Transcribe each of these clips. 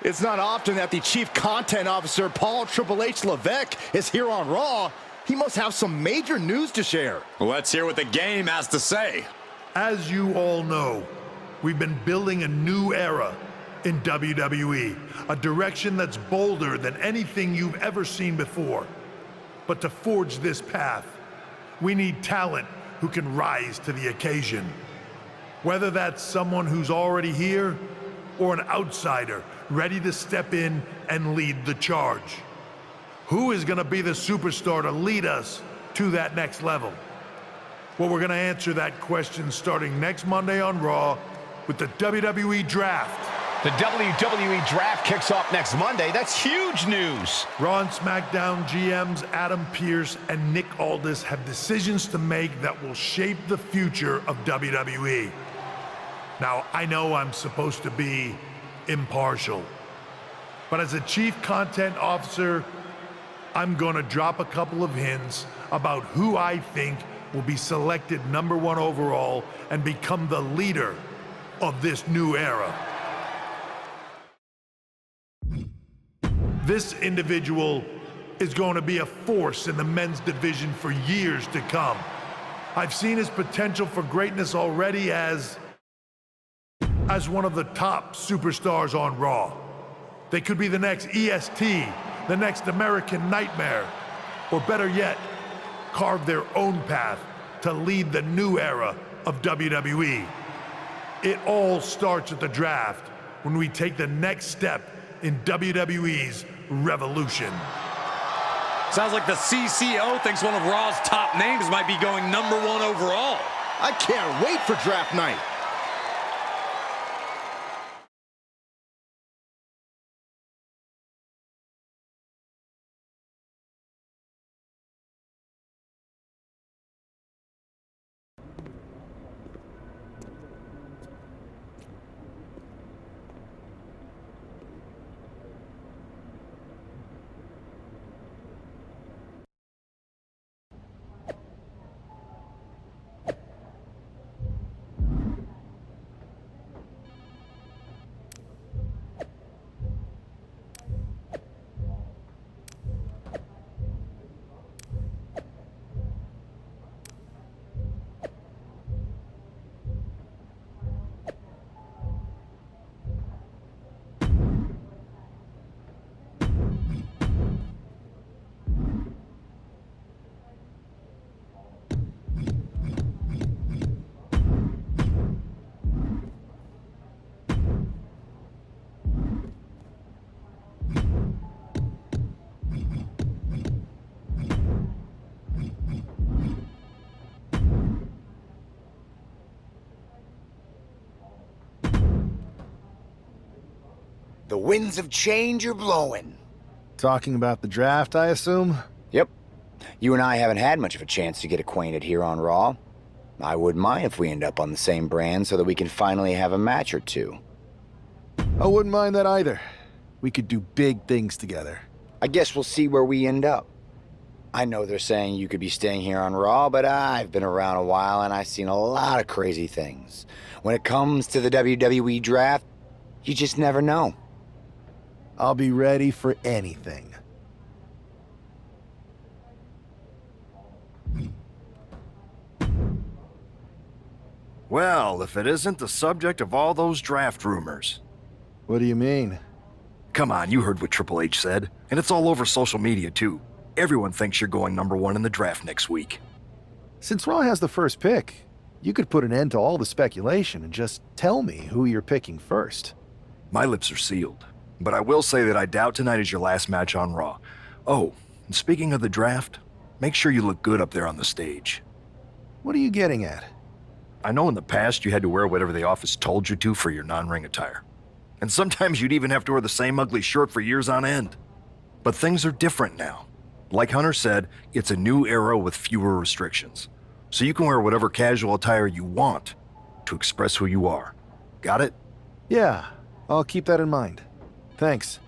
It's not often that the Chief Content Officer, Paul Triple H Levesque, is here on Raw. He must have some major news to share. Let's hear what the game has to say. As you all know, we've been building a new era in WWE, a direction that's bolder than anything you've ever seen before. But to forge this path, we need talent who can rise to the occasion. Whether that's someone who's already here or an outsider ready to step in and lead the charge. Who is going to be the superstar to lead us to that next level? Well, we're going to answer that question starting next Monday on Raw with the WWE Draft. The WWE Draft kicks off next Monday. That's huge news. Raw and SmackDown GMs Adam Pearce and Nick Aldis have decisions to make that will shape the future of WWE. Now, I know I'm supposed to be impartial, but as a Chief Content Officer, I'm going to drop a couple of hints about who I think will be selected #1 overall and become the leader of this new era. This individual is going to be a force in the men's division for years to come. I've seen his potential for greatness already as one of the top superstars on Raw. They could be the next EST, the next American Nightmare, or better yet, carve their own path to lead the new era of WWE. It all starts at the draft when we take the next step in WWE's revolution. Sounds like the CCO thinks one of Raw's top names might be going #1 overall. I can't wait for draft night. The winds of change are blowing. Talking about the draft, I assume? Yep. You and I haven't had much of a chance to get acquainted here on Raw. I wouldn't mind if we end up on the same brand so that we can finally have a match or two. I wouldn't mind that either. We could do big things together. I guess we'll see where we end up. I know they're saying you could be staying here on Raw, but I've been around a while and I've seen a lot of crazy things. When it comes to the WWE Draft, you just never know. I'll be ready for anything. Well, if it isn't the subject of all those draft rumors. What do you mean? Come on, you heard what Triple H said, and it's all over social media too. Everyone thinks you're going #1 in the draft next week. Since Raw has the first pick, you could put an end to all the speculation and just tell me who you're picking first. My lips are sealed, but I will say that I doubt tonight is your last match on Raw. Oh, and speaking of the draft, make sure you look good up there on the stage. What are you getting at? I know in the past you had to wear whatever the office told you to for your non-ring attire. And sometimes you'd even have to wear the same ugly shirt for years on end. But things are different now. Like Hunter said, it's a new era with fewer restrictions. So you can wear whatever casual attire you want to express who you are. Got it? Yeah, I'll keep that in mind. Thanks.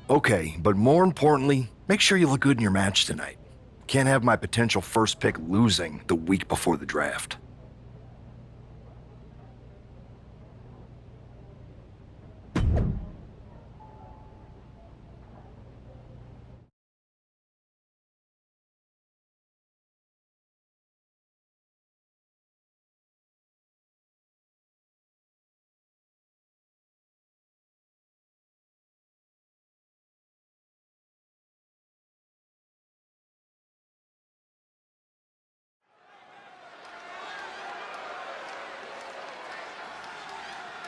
Okay, but more importantly, make sure you look good in your match tonight. Can't have my potential first pick losing the week before the draft.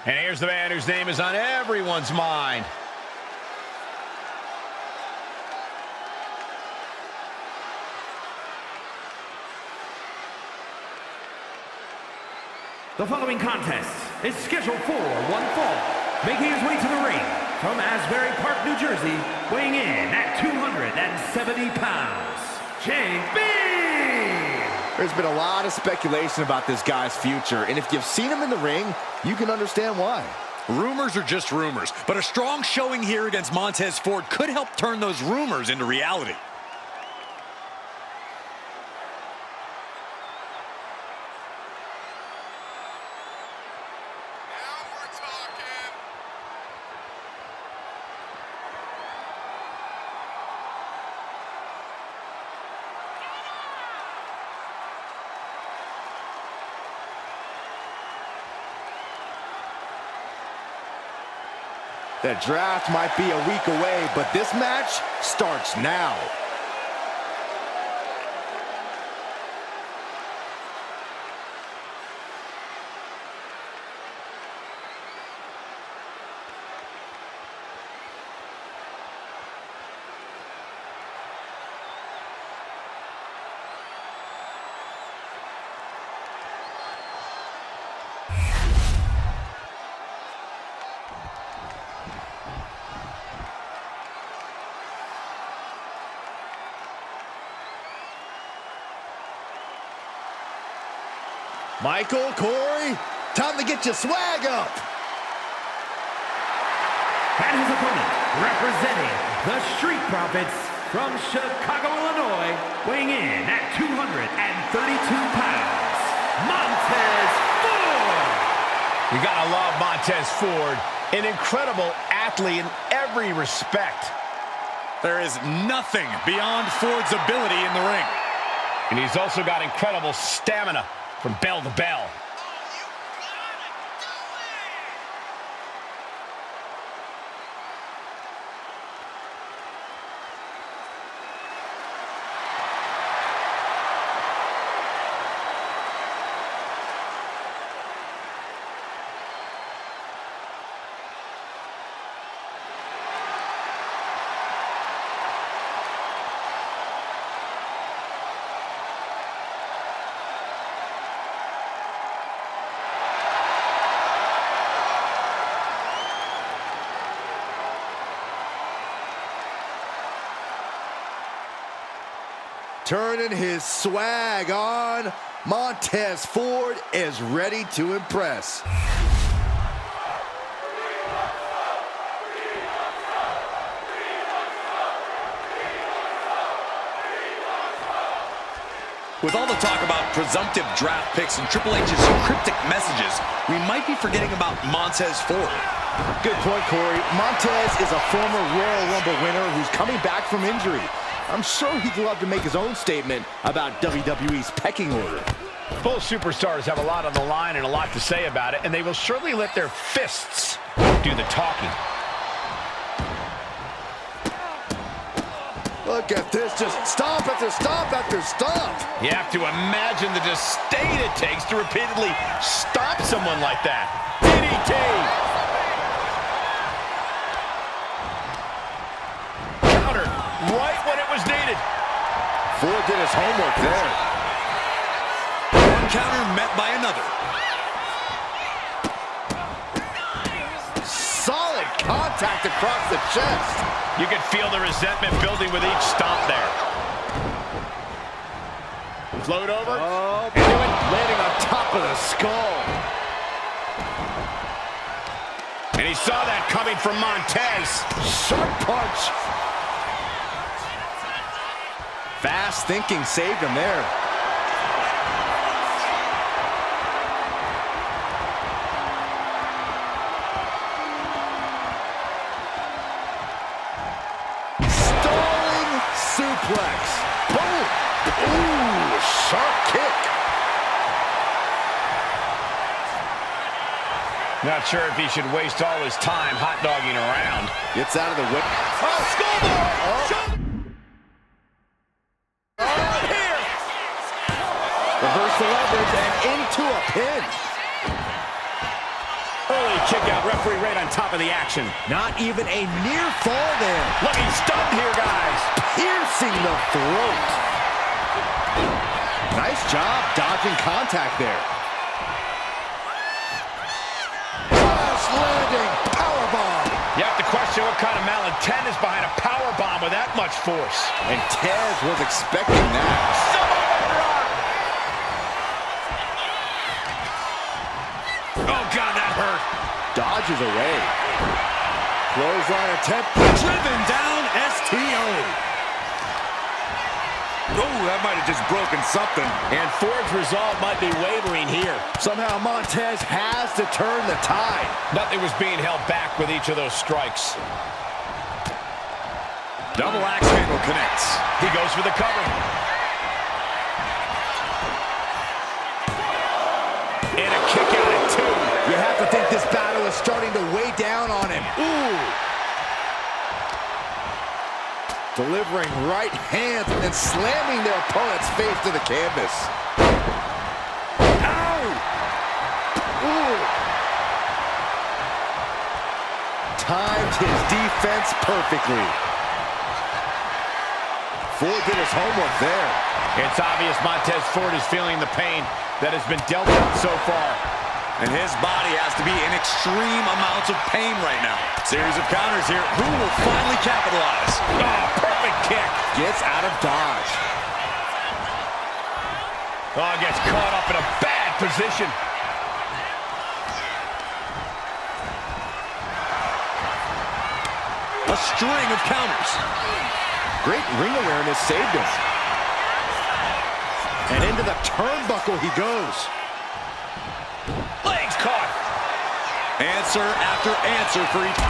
And here's the man whose name is on everyone's mind. The following contest is scheduled for one fall, making his way to the ring from Asbury Park, New Jersey, weighing in at 270 pounds, JB! There's been a lot of speculation about this guy's future, and if you've seen him in the ring, you can understand why. Rumors are just rumors, but a strong showing here against Montez Ford could help turn those rumors into reality. The draft might be a week away, but this match starts now. Michael, Corey, time to get your swag up. And his opponent, representing the Street Profits from Chicago, Illinois, weighing in at 232 pounds, Montez Ford! You gotta love Montez Ford, an incredible athlete in every respect. There is nothing beyond Ford's ability in the ring. And he's also got incredible stamina from bell to bell. Turning his swag on, Montez Ford is ready to impress. With all the talk about presumptive draft picks and Triple H's cryptic messages, we might be forgetting about Montez Ford. Good point, Corey. Montez is a former Royal Rumble winner who's coming back from injury. I'm sure he'd love to make his own statement about WWE's pecking order. Both superstars have a lot on the line and a lot to say about it, and they will surely let their fists do the talking. Look at this, just stomp after stomp after stomp. You have to imagine the disdain it takes to repeatedly stop someone like that. DDT! Counter right when it was needed. Ford did his homework there. One counter met by another. Solid contact across the chest. You could feel the resentment building with each stomp there. Float over. Oh, landing on top of the skull. And he saw that coming from Montez. Sharp punch. Fast thinking saved him there. Stalling suplex. Boom. Ooh, sharp kick. Not sure if he should waste all his time hot-dogging around. Gets out of the way. Oh, skullboard! Oh, here! Reverse the leverage and into a pin. Early kick out. Referee right on top of the action. Not even a near fall there. Looking stunned here, guys. Piercing the throat. Nice job dodging contact there. Crash landing powerbomb. You have to question what kind of malintent is behind a power bomb with that much force. And Tez was expecting that. Oh, God, that hurt. Dodges away. Clothesline attempt. Driven down STO. Oh, that might have just broken something. And Ford's resolve might be wavering here. Somehow Montez has to turn the tide. Nothing was being held back with each of those strikes. Double axe handle connects. He goes for the cover. And a kick out at 2. You have to think this battle is starting to weigh down on him. Ooh. Delivering right hands and then slamming their opponent's face to the canvas. Ow! Ooh. Timed his defense perfectly. Ford did his homework there. It's obvious Montez Ford is feeling the pain that has been dealt out so far. And his body has to be in extreme amounts of pain right now. Series of counters here. Who will finally capitalize? Oh, perfect kick. Gets out of dodge. Oh, gets caught up in a bad position. A string of counters. Great ring awareness saved him. And into the turnbuckle he goes. Legs caught. Answer after answer for each.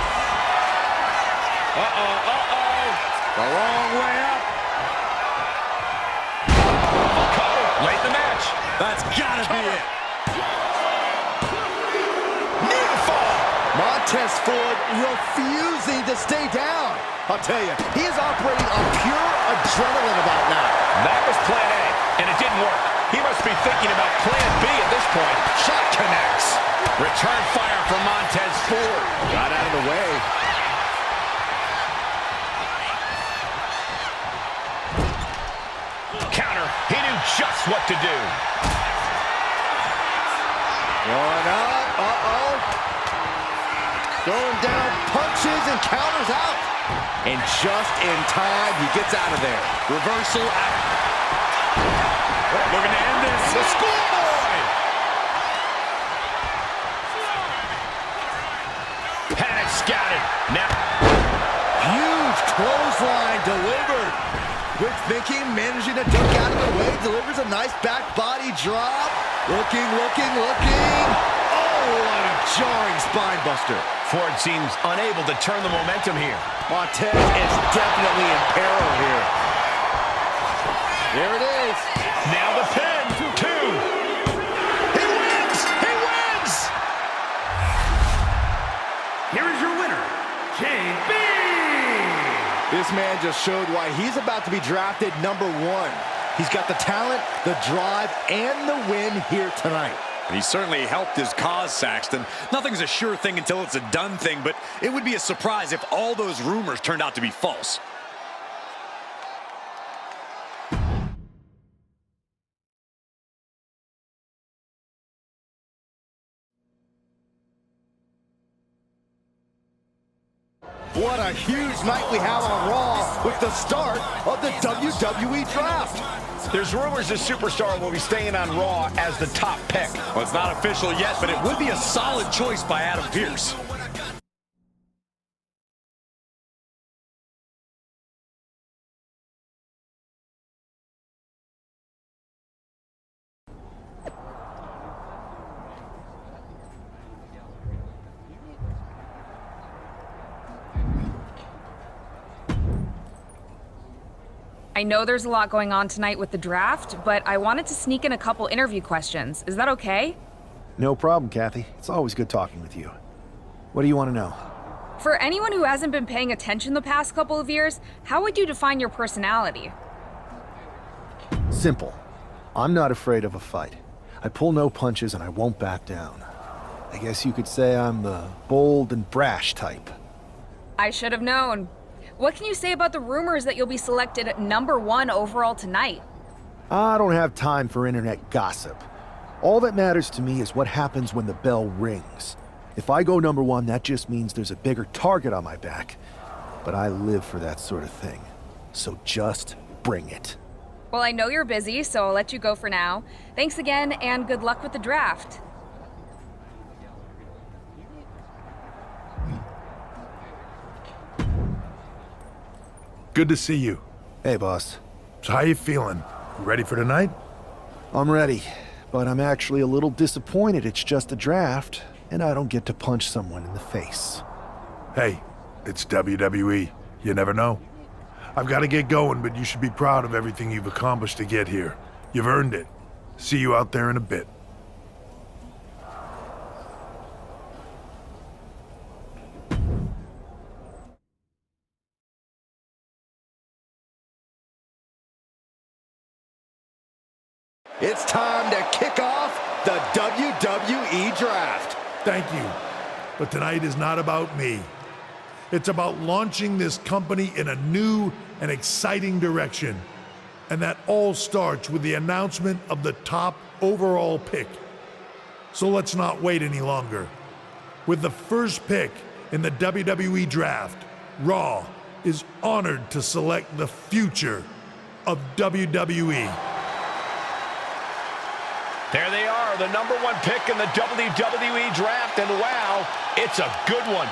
The long way up. Cover late in the match. That's gotta be it. Near fall. Montez Ford refusing to stay down. I'll tell you, he is operating on pure adrenaline about now. That was plan A, and it didn't work. He must be thinking about plan B at this point. Shot connects. Return fire from Montez Ford. Got out of the way. Counter. He knew just what to do. Going up. Uh-oh. Throwing down punches and counters out. And just in time, he gets out of there. Reversal out. Looking to end this. The schoolboy. Panic scouted. Now. Huge clothesline delivered. Quick thinking, managing to duck out of the way. Delivers a nice back body drop. Looking. Oh, what a jarring spine buster. Ford seems unable to turn the momentum here. Montez is definitely in peril here. There it is. Now the pin. 2. He wins! He wins! Here is your winner, JB. This man just showed why he's about to be drafted number 1. He's got the talent, the drive, and the win here tonight. He certainly helped his cause, Saxton. Nothing's a sure thing until it's a done thing, but it would be a surprise if all those rumors turned out to be false. What a huge night we have on Raw with the start of the WWE Draft. There's rumors this superstar will be staying on Raw as the top pick. Well, it's not official yet, but it would be a solid choice by Adam Pearce. I know there's a lot going on tonight with the draft, but I wanted to sneak in a couple interview questions. Is that okay? No problem, Kathy. It's always good talking with you. What do you want to know? For anyone who hasn't been paying attention the past couple of years, how would you define your personality? Simple. I'm not afraid of a fight. I pull no punches and I won't back down. I guess you could say I'm the bold and brash type. I should have known. What can you say about the rumors that you'll be selected #1 overall tonight? I don't have time for internet gossip. All that matters to me is what happens when the bell rings. If I go #1, that just means there's a bigger target on my back. But I live for that sort of thing. So just bring it. Well, I know you're busy, so I'll let you go for now. Thanks again, and good luck with the draft. Good to see you. Hey, boss. So how you feeling? You ready for tonight? I'm ready, but I'm actually a little disappointed it's just a draft, and I don't get to punch someone in the face. Hey, it's WWE. You never know. I've got to get going, but you should be proud of everything you've accomplished to get here. You've earned it. See you out there in a bit. It's time to kick off the WWE Draft. Thank you. But tonight is not about me. It's about launching this company in a new and exciting direction. And that all starts with the announcement of the top overall pick. So let's not wait any longer. With the first pick in the WWE Draft, Raw is honored to select the future of WWE. There they are, the #1 pick in the WWE Draft, and wow, it's a good one.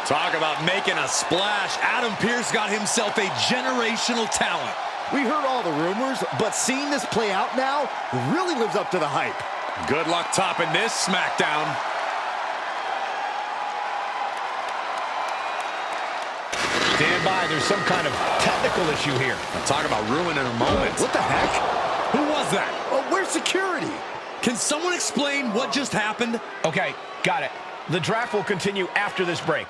Talk about making a splash. Adam Pearce got himself a generational talent. We heard all the rumors, but seeing this play out now really lives up to the hype. Good luck topping this SmackDown. Stand by, there's some kind of technical issue here. Talk about ruining a moment. What the heck? Who was that? Oh, where's security? Can someone explain what just happened? Okay, got it. The draft will continue after this break.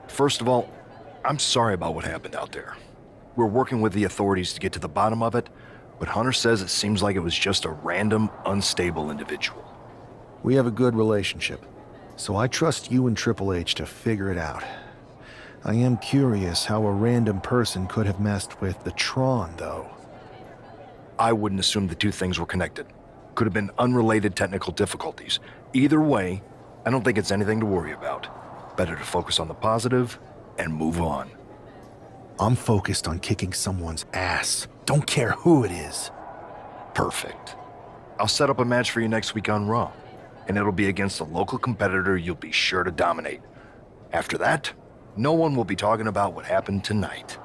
First of all, I'm sorry about what happened out there. We're working with the authorities to get to the bottom of it, but Hunter says it seems like it was just a random, unstable individual. We have a good relationship, so I trust you and Triple H to figure it out. I am curious how a random person could have messed with the Tron, though. I wouldn't assume the two things were connected. Could have been unrelated technical difficulties. Either way, I don't think it's anything to worry about. Better to focus on the positive and move on. I'm focused on kicking someone's ass. Don't care who it is. Perfect. I'll set up a match for you next week on Raw, and it'll be against a local competitor you'll be sure to dominate. After that, no one will be talking about what happened tonight.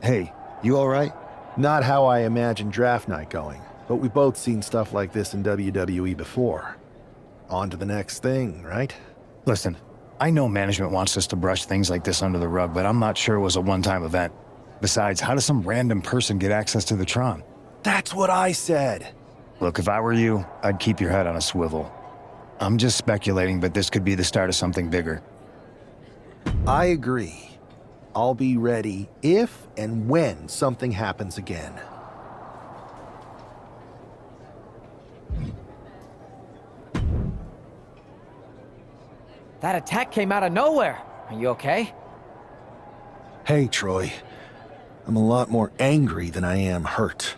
Hey, you all right? Not how I imagined draft night going, but we've both seen stuff like this in WWE before. On to the next thing, right? Listen, I know management wants us to brush things like this under the rug, but I'm not sure it was a one-time event. Besides, how does some random person get access to the Tron? That's what I said. Look, if I were you, I'd keep your head on a swivel. I'm just speculating, but this could be the start of something bigger. I agree. I'll be ready if and when something happens again. That attack came out of nowhere. Are you okay? Hey, Troy. I'm a lot more angry than I am hurt.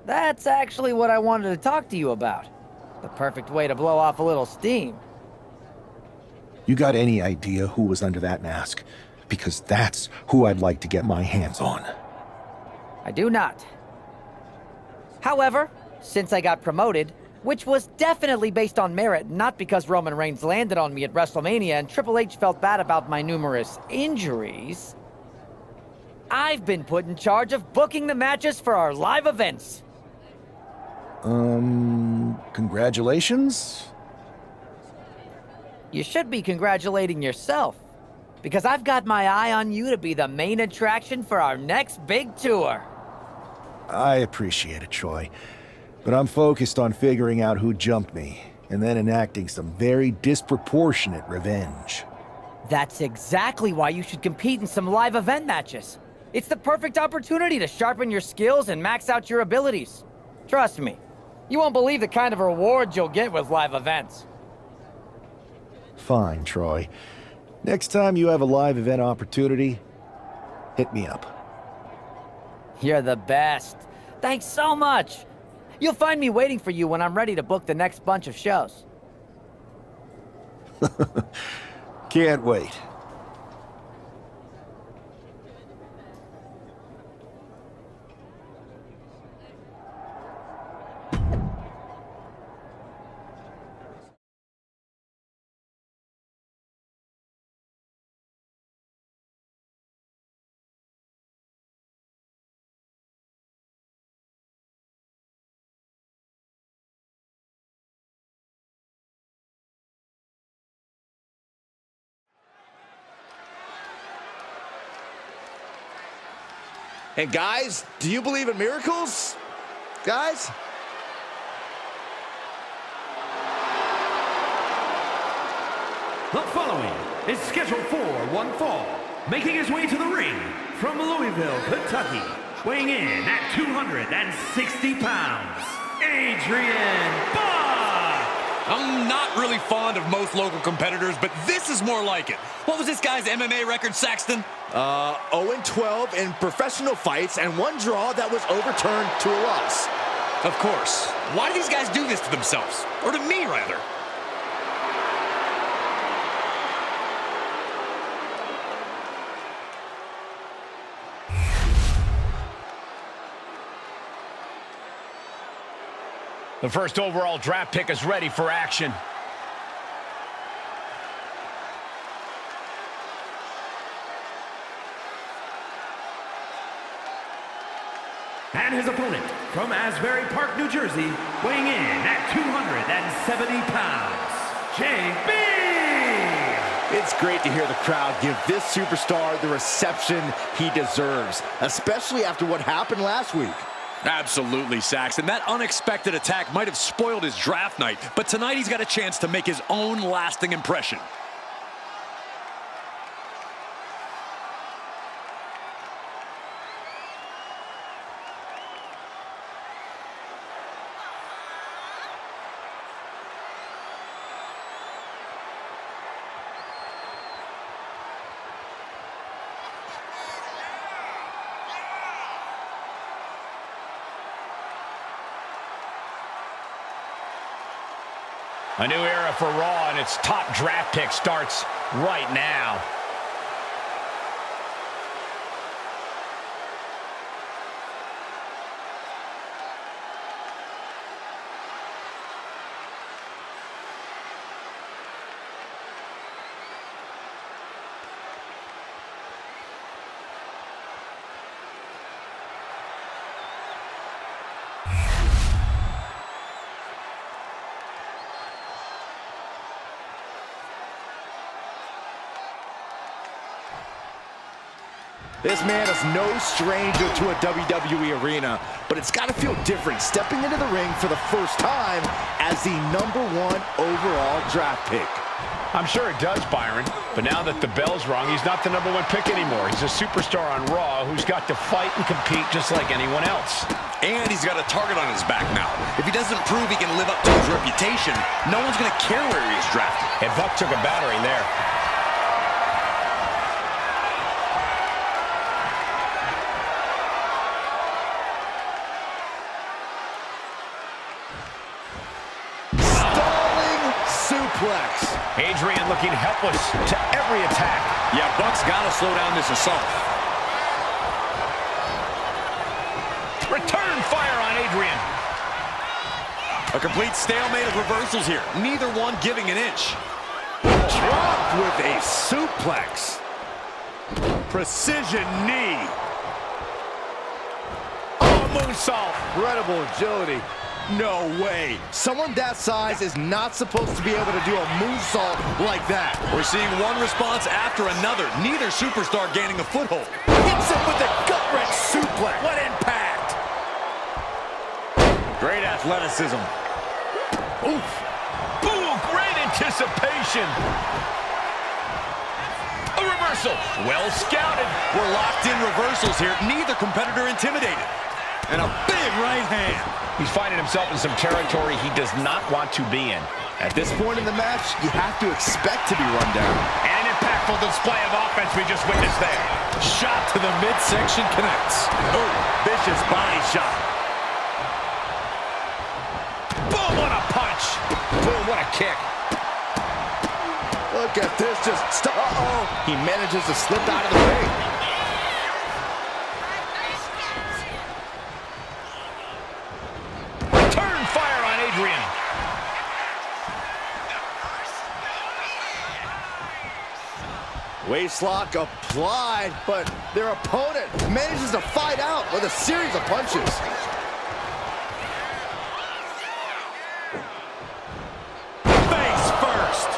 That's actually what I wanted to talk to you about. The perfect way to blow off a little steam. You got any idea who was under that mask? Because that's who I'd like to get my hands on. I do not. However, since I got promoted, which was definitely based on merit, not because Roman Reigns landed on me at WrestleMania and Triple H felt bad about my numerous injuries, I've been put in charge of booking the matches for our live events. Congratulations? You should be congratulating yourself, because I've got my eye on you to be the main attraction for our next big tour. I appreciate it, Troy. But I'm focused on figuring out who jumped me, and then enacting some very disproportionate revenge. That's exactly why you should compete in some live event matches. It's the perfect opportunity to sharpen your skills and max out your abilities. Trust me, you won't believe the kind of rewards you'll get with live events. Fine, Troy. Next time you have a live event opportunity, hit me up. You're the best. Thanks so much. You'll find me waiting for you when I'm ready to book the next bunch of shows. Can't wait. And guys, do you believe in miracles? Guys? The following is scheduled for one fall, making his way to the ring from Louisville, Kentucky, weighing in at 260 pounds, Adrian Bach! I'm not really fond of most local competitors, but this is more like it. What was this guy's MMA record, Saxton? 0-12 in professional fights and one draw that was overturned to a loss. Of course. Why do these guys do this to themselves? Or to me, rather? The first overall draft pick is ready for action. And his opponent from Asbury Park, New Jersey, weighing in at 270 pounds, JB! It's great to hear the crowd give this superstar the reception he deserves, especially after what happened last week. Absolutely, Saxton. That unexpected attack might have spoiled his draft night, but tonight he's got a chance to make his own lasting impression. A new era for Raw, and its top draft pick starts right now. This man is no stranger to a WWE arena, but it's got to feel different stepping into the ring for the first time as the #1 overall draft pick. I'm sure it does, Byron, but now that the bell's rung, he's not the #1 pick anymore. He's a superstar on Raw who's got to fight and compete just like anyone else. And he's got a target on his back now. If he doesn't prove he can live up to his reputation, no one's going to care where he is drafted. And Buck took a battering there. Suplex. Adrian looking helpless to every attack. Yeah, Buck's got to slow down this assault. Return fire on Adrian. A complete stalemate of reversals here. Neither one giving an inch. Dropped with a suplex. Precision knee. Oh, moonsault. Incredible agility. No way. Someone that size is not supposed to be able to do a moonsault like that. We're seeing one response after another. Neither superstar gaining a foothold. Hits him with a gut-wrench suplex. What impact! Great athleticism. Oof. Ooh, great anticipation. A reversal. Well scouted. We're locked in reversals here. Neither competitor intimidated. And a big right hand. He's finding himself in some territory he does not want to be in. At this point in the match, you have to expect to be run down. And an impactful display of offense we just witnessed there. Shot to the midsection connects. Oh, vicious body shot. Boom, what a punch. Boom, what a kick. Look at this, just stop. Uh-oh. He manages to slip out of the ring. Turn fire on Adrian. Waistlock applied, but their opponent manages to fight out with a series of punches. Face first.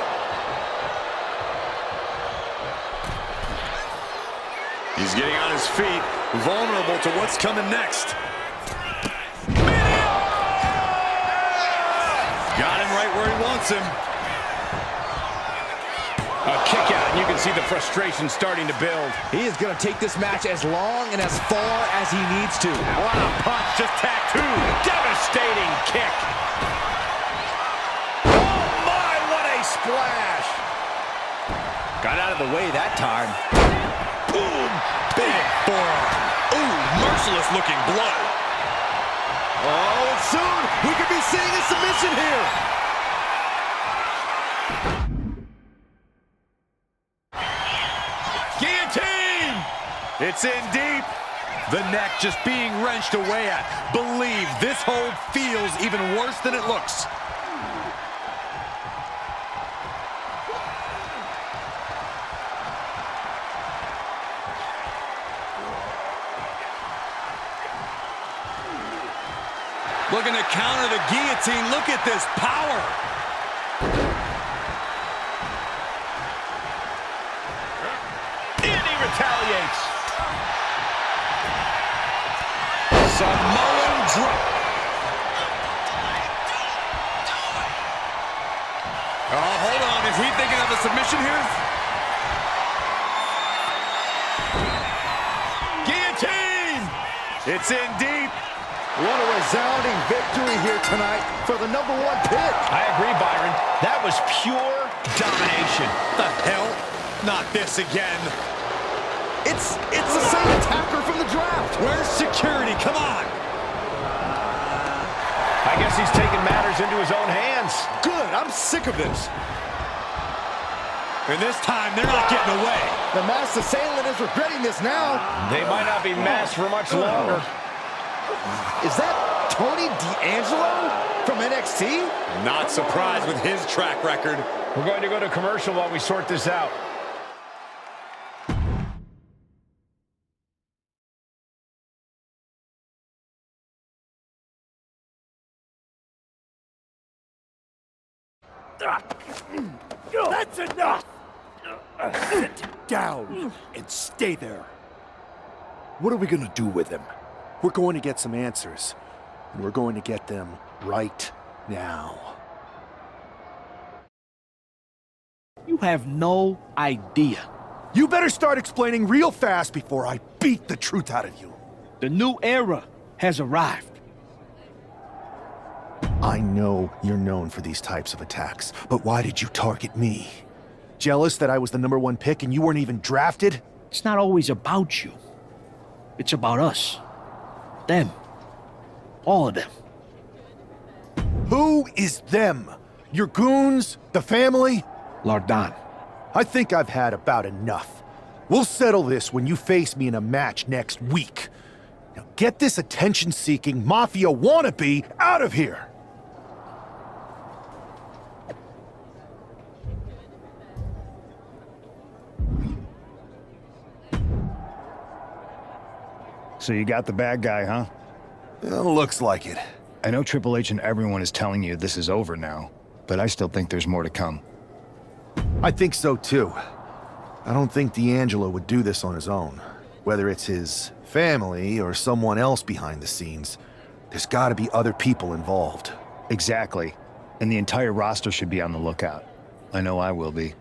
He's getting on his feet, vulnerable to what's coming next. Got him right where he wants him. A kick out, and you can see the frustration starting to build. He is going to take this match as long and as far as he needs to. Wow, punch just tattooed. Devastating kick. Oh my, what a splash. Got out of the way that time. Boom, big forearm. Ooh, merciless looking blow. Oh, and soon we could be seeing a submission here. Guillotine! It's in deep. The neck just being wrenched away at. Believe this hold feels even worse than it looks. Looking to counter the guillotine. Look at this power. And he retaliates. Samoan drop. Oh, hold on. Is he thinking of a submission here? Guillotine! It's in deep. What a resounding victory here tonight for the #1 pick. I agree, Byron. That was pure domination. The hell? Not this again. It's the same attacker from the draft. Where's security? Come on. I guess he's taking matters into his own hands. Good, I'm sick of this. And this time, they're not getting away. The masked assailant is regretting this now. They might not be masked for much longer. Is that Tony D'Angelo from NXT? Not surprised with his track record. We're going to go to commercial while we sort this out. That's enough! Sit down and stay there. What are we gonna do with him? We're going to get some answers, and we're going to get them right now. You have no idea. You better start explaining real fast before I beat the truth out of you. The new era has arrived. I know you're known for these types of attacks, but why did you target me? Jealous that I was the #1 pick and you weren't even drafted? It's not always about you. It's about us. Them. All of them. Who is them? Your goons? The family? Lardan. I think I've had about enough. We'll settle this when you face me in a match next week. Now get this attention-seeking mafia wannabe out of here! So you got the bad guy, huh? Looks like it. I know Triple H and everyone is telling you this is over now, but I still think there's more to come. I think so too. I don't think D'Angelo would do this on his own. Whether it's his family or someone else behind the scenes, there's gotta be other people involved. Exactly. And the entire roster should be on the lookout. I know I will be.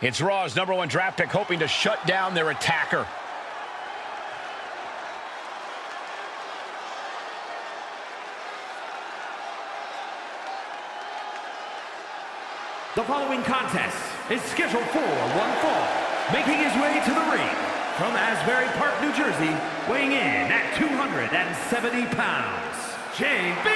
It's Raw's #1 draft pick hoping to shut down their attacker. The following contest is scheduled for one fall. Making his way to the ring from Asbury Park, New Jersey, weighing in at 270 pounds, JB!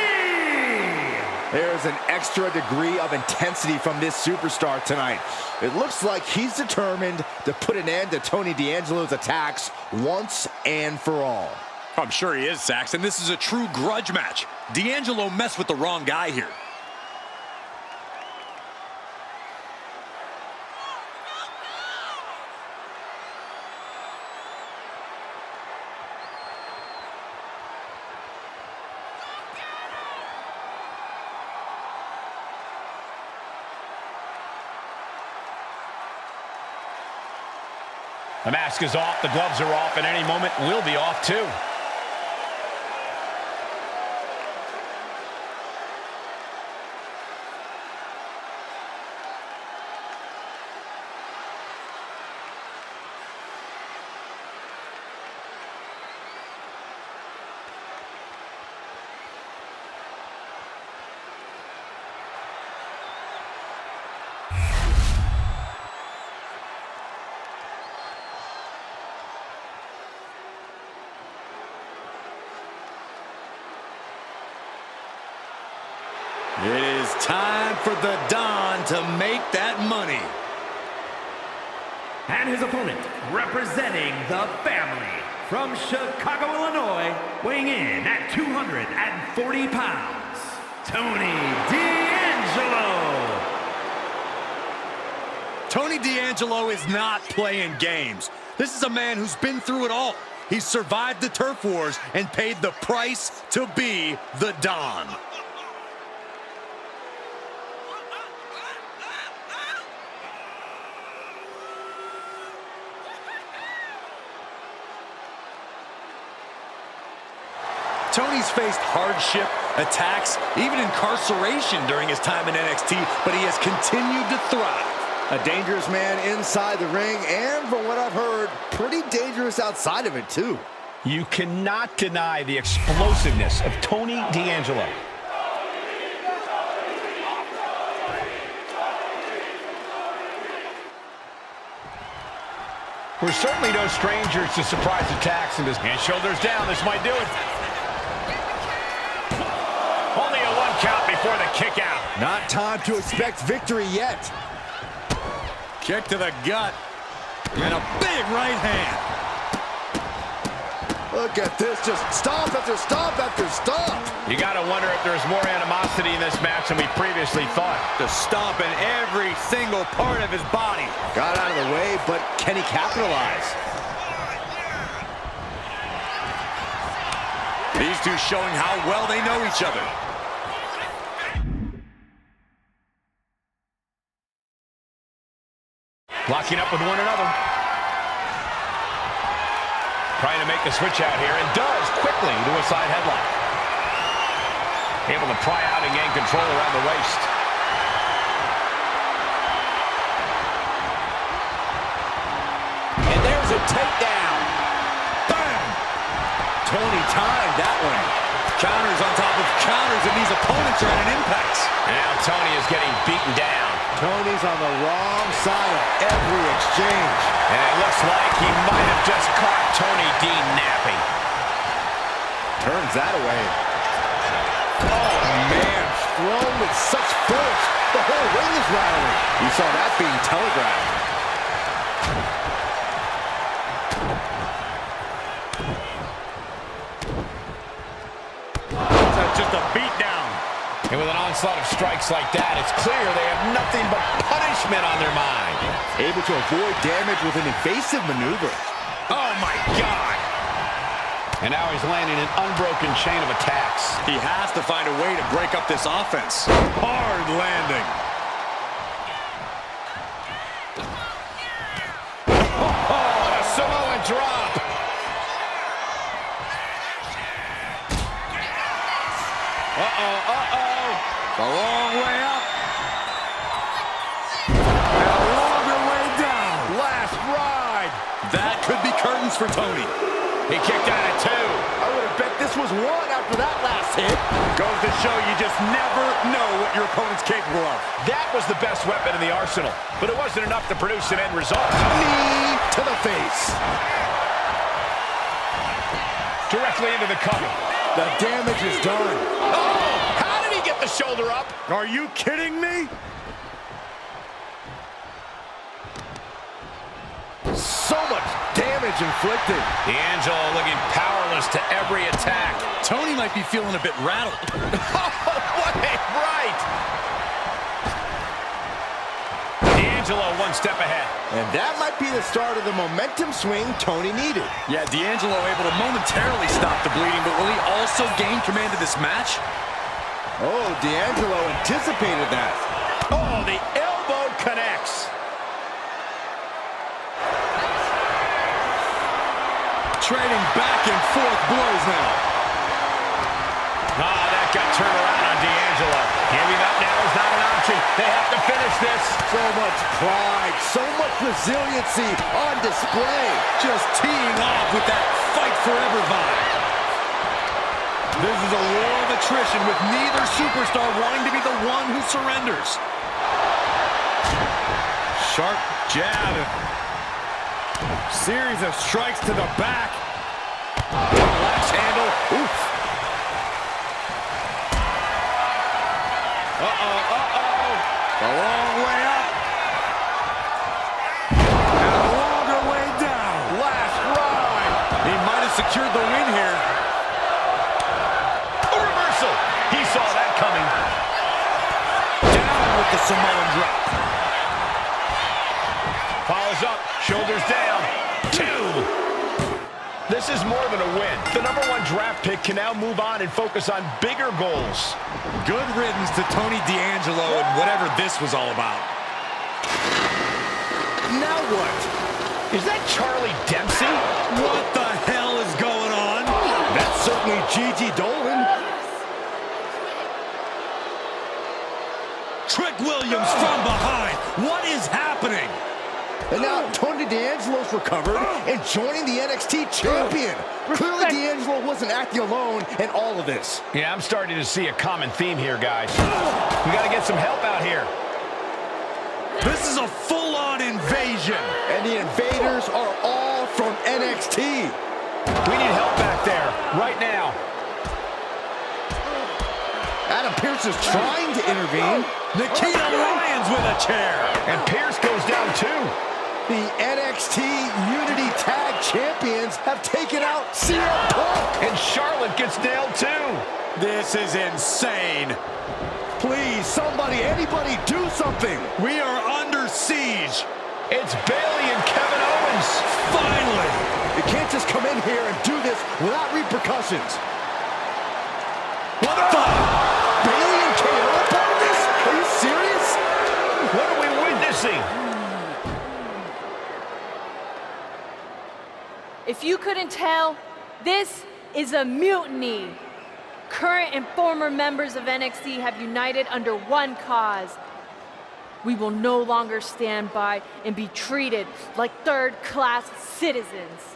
There's an extra degree of intensity from this superstar tonight. It looks like he's determined to put an end to Tony D'Angelo's attacks once and for all. I'm sure he is, Saxon. This is a true grudge match. D'Angelo messed with the wrong guy here. The mask is off, the gloves are off, and any moment will be off too. It is time for the Don to make that money. And his opponent, representing the family, from Chicago, Illinois, weighing in at 240 pounds, Tony D'Angelo. Tony D'Angelo is not playing games. This is a man who's been through it all. He's survived the turf wars and paid the price to be the Don. Tony's faced hardship, attacks, even incarceration during his time in NXT, but he has continued to thrive. A dangerous man inside the ring, and from what I've heard, pretty dangerous outside of it too. You cannot deny the explosiveness of Tony D'Angelo. We're certainly no strangers to surprise attacks in this. And shoulders down, this might do it. Only a 1 count before the kick out. Not time to expect victory yet. Kick to the gut. And a big right hand. Look at this, just stomp after stomp after stomp. You got to wonder if there's more animosity in this match than we previously thought. The stomp in every single part of his body. Got out of the way, but can he capitalize? These two showing how well they know each other. Locking up with one another. Trying to make the switch out here, and does quickly to a side headlock. Able to pry out and gain control around the waist. And there's a takedown. Bam! Tony timed that one. Counters on top of counters, and these opponents are at an impasse. Now Tony is getting beaten down. Tony's on the wrong side of every exchange. And it looks like he might have just caught Tony D napping. Turns that away. Oh, man. Thrown with such force. The whole ring is rattling. You saw that being telegraphed. Just a beat down. And with an onslaught of strikes like that, it's clear they have nothing but punishment on their mind. Able to avoid damage with an evasive maneuver. Oh, my God. And now he's landing an unbroken chain of attacks. He has to find a way to break up this offense. Hard landing. Oh, a Samoan drop. The long way up. And a longer way down. Last ride. That could be curtains for Tony. He kicked out at 2. I would have bet this was 1 after that last hit. Goes to show you just never know what your opponent's capable of. That was the best weapon in the arsenal, but it wasn't enough to produce an end result. Knee to the face. Directly into the cover. The damage is done. Oh, how did he get the shoulder up? Are you kidding me? So much damage inflicted. D'Angelo looking powerless to every attack. Tony might be feeling a bit rattled. What a right! D'Angelo one step ahead. And that might be the start of the momentum swing Tony needed. Yeah, D'Angelo able to momentarily stop the bleeding, but will he also gain command of this match? Oh, D'Angelo anticipated that. Oh, the elbow connects. Trading back and forth blows now. Ah, that got turned around on D'Angelo. Giving up now is not an option. They have to finish this. So much pride, so much resiliency on display. Just teeing off with that fight forever vibe. This is a war of attrition with neither superstar wanting to be the one who surrenders. Sharp jab. Series of strikes to the back. Lax handle. Oof. A long way up. And a longer way down. Last ride. He might have secured the win here. A reversal. He saw that coming. Down with the Samoan drop. Follows up. Shoulders down. 2. This is more than a win. The #1 draft pick can now move on and focus on bigger goals. Good riddance to Tony D'Angelo and whatever this was all about. Now what? Is that Charlie Dempsey? What the hell is going on? That's certainly Gigi Dolan. Trick Williams from behind. What is happening? And now Tony D'Angelo's recovered and joining the NXT champion. Clearly D'Angelo wasn't acting alone in all of this. Yeah, I'm starting to see a common theme here, guys. We got to get some help out here. This is a full-on invasion. And the invaders are all from NXT. We need help back there, right now. Adam Pearce is trying to intervene. Nikita Lyons with a chair. And Pearce goes down too. The NXT Unity Tag Champions have taken out CM Punk. And Charlotte gets nailed too. This is insane. Please, somebody, anybody, do something. We are under siege. It's Bayley and Kevin Owens. Finally. You can't just come in here and do this without repercussions. What the? Bayley and KO are part of this? Are you serious? What are we witnessing? If you couldn't tell, this is a mutiny. Current and former members of NXT have united under one cause. We will no longer stand by and be treated like third-class citizens.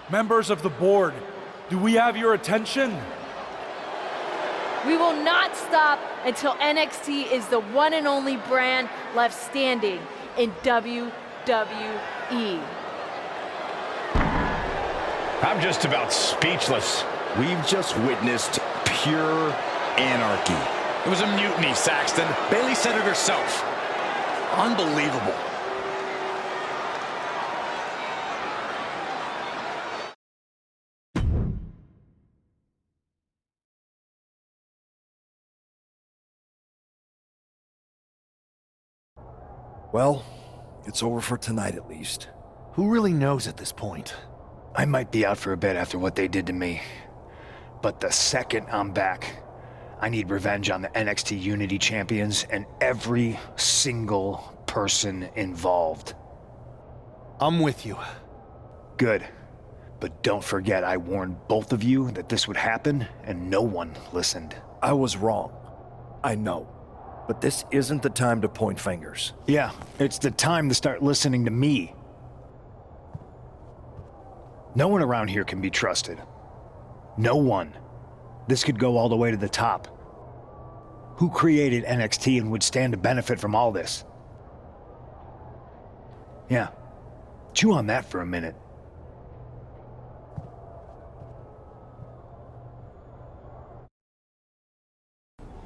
Members of the board, Do we have your attention? We will not stop until NXT is the one and only brand left standing in WWE. I'm just about speechless. We've just witnessed pure anarchy. It was a mutiny, Saxton. Bayley said it herself. Unbelievable. Well, it's over for tonight at least. Who really knows at this point? I might be out for a bit after what they did to me. But the second I'm back, I need revenge on the NXT Unity Champions and every single person involved. I'm with you. Good. But don't forget I warned both of you that this would happen, and no one listened. I was wrong. I know. But this isn't the time to point fingers. Yeah, it's the time to start listening to me. No one around here can be trusted. No one. This could go all the way to the top. Who created NXT and would stand to benefit from all this? Yeah. Chew on that for a minute.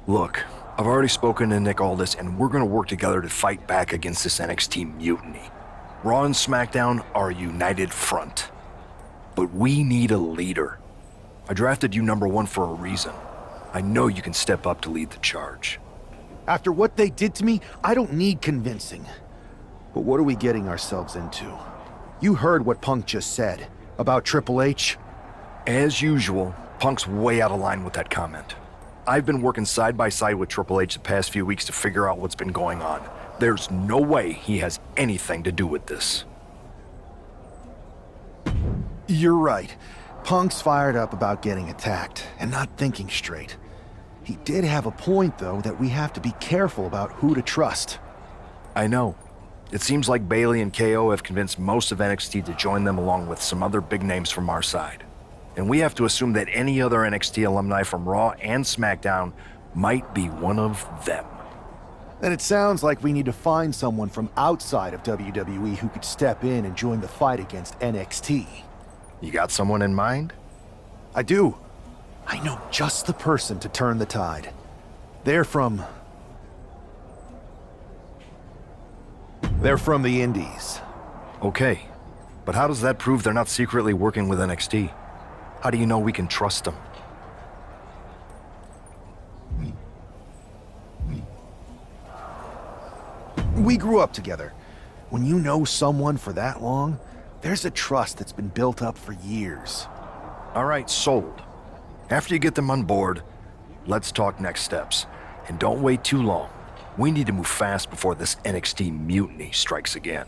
Look, I've already spoken to Nick Aldis, and we're gonna work together to fight back against this NXT mutiny. Raw and SmackDown are a united front. But we need a leader. I drafted you #1 for a reason. I know you can step up to lead the charge. After what they did to me, I don't need convincing. But what are we getting ourselves into? You heard what Punk just said about Triple H. As usual, Punk's way out of line with that comment. I've been working side by side with Triple H the past few weeks to figure out what's been going on. There's no way he has anything to do with this. You're right. Punk's fired up about getting attacked and not thinking straight. He did have a point, though, that we have to be careful about who to trust. I know. It seems like Bayley and KO have convinced most of NXT to join them along with some other big names from our side. And we have to assume that any other NXT alumni from Raw and SmackDown might be one of them. Then it sounds like we need to find someone from outside of WWE who could step in and join the fight against NXT. You got someone in mind? I do. I know just the person to turn the tide. They're from the Indies. Okay, but how does that prove they're not secretly working with NXT? How do you know we can trust them? We grew up together. When you know someone for that long, there's a trust that's been built up for years. All right, sold. After you get them on board, let's talk next steps. And don't wait too long. We need to move fast before this NXT mutiny strikes again.